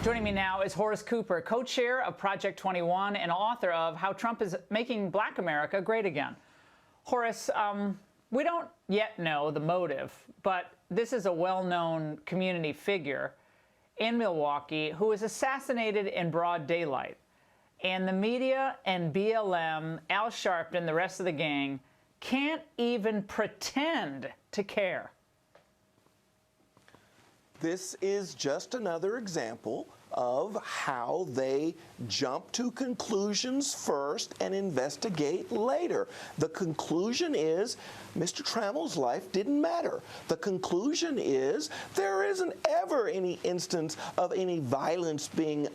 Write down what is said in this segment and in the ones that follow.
Joining me now is Horace Cooper, co-chair of Project 21 and author of How Trump is Making Black America Great Again. Horace, we don't yet know the motive, but this is a well-known community figure in Milwaukee who was assassinated in broad daylight. And the media and BLM, Al Sharpton, the rest of the gang, can't even pretend to care. This is just another example of how they jump to conclusions first and investigate later. The conclusion is Mr. Trammell's life didn't matter. The conclusion is there isn't ever any instance of any violence being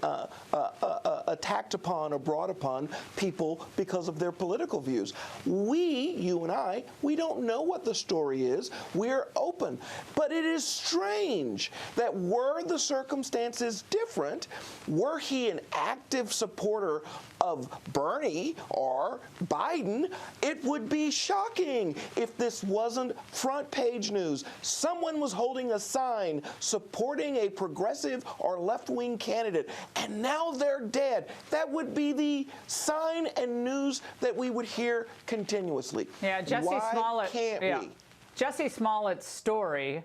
attacked upon or brought upon people because of their political views. We, you and I, we don't know what the story is. We're open. But it is strange that were the circumstances different, were he an active supporter of Bernie or Biden, it would be shocking if this wasn't front page news. Someone was holding a sign supporting a progressive or left-wing candidate, and now they're dead. That would be the sign and news that we would hear continuously. Yeah, Why can't we? Jussie Smollett's story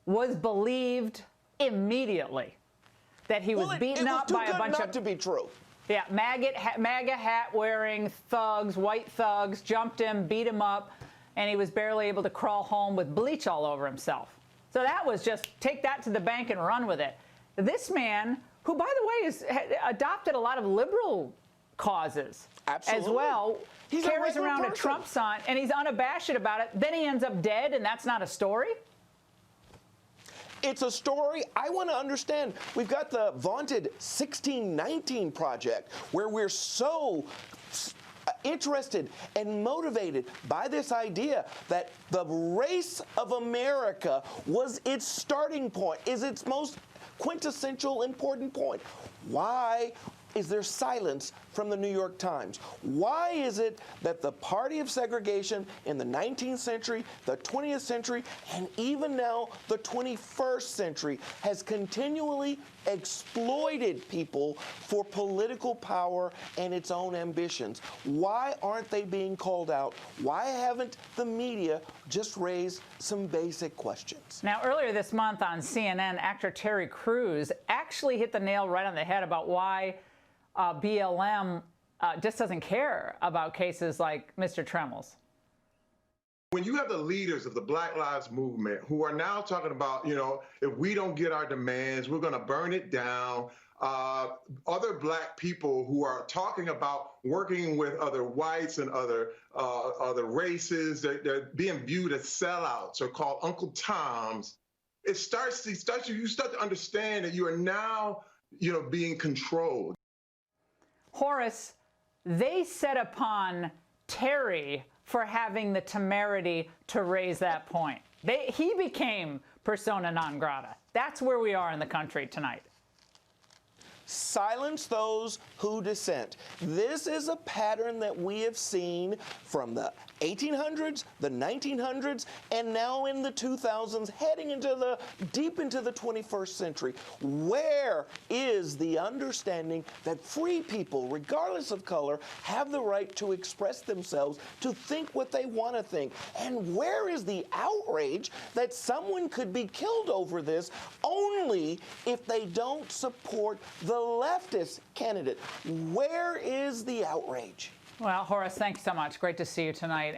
was believed immediately, that he was beaten up by a bunch of... not to be true. Yeah, MAGA hat-wearing thugs, white thugs, jumped him, beat him up, and he was barely able to crawl home with bleach all over himself. So that was just, take that to the bank and run with it. This man, who, by the way, has adopted a lot of liberal causes as well, carries around a Trump sign, and he's unabashed about it. Then he ends up dead, and that's not a story? It's a story I want to understand. We've got the vaunted 1619 Project, where we're so interested and motivated by this idea that the race of America was its starting point, is its most quintessential important point. Why is there silence from the New York Times? Why is it that the party of segregation in the 19th century, the 20th century, and even now the 21st century has continually exploited people for political power and its own ambitions? Why aren't they being called out? Why haven't the media just raised some basic questions? Now, earlier this month on CNN, actor Terry Crews actually hit the nail right on the head about why BLM just doesn't care about cases like Mr. Trammell's. When you have the leaders of the Black Lives Movement who are now talking about, you know, if we don't get our demands, we're going to burn it down. Other black people who are talking about working with other whites and other races, they're being viewed as sellouts or called Uncle Toms. You start to understand that you are now, you know, being controlled. Horace, they set upon Terry for having the temerity to raise that point. He became persona non grata. That's where we are in the country tonight. Silence those who dissent. This is a pattern that we have seen from the 1800s, the 1900s, and now in the 2000s, heading into deep into the 21st century. Where is the understanding that free people, regardless of color, have the right to express themselves, to think what they want to think? And where is the outrage that someone could be killed over this only if they don't support the leftist candidate? Where is the outrage? Well, Horace, thanks so much. Great to see you tonight.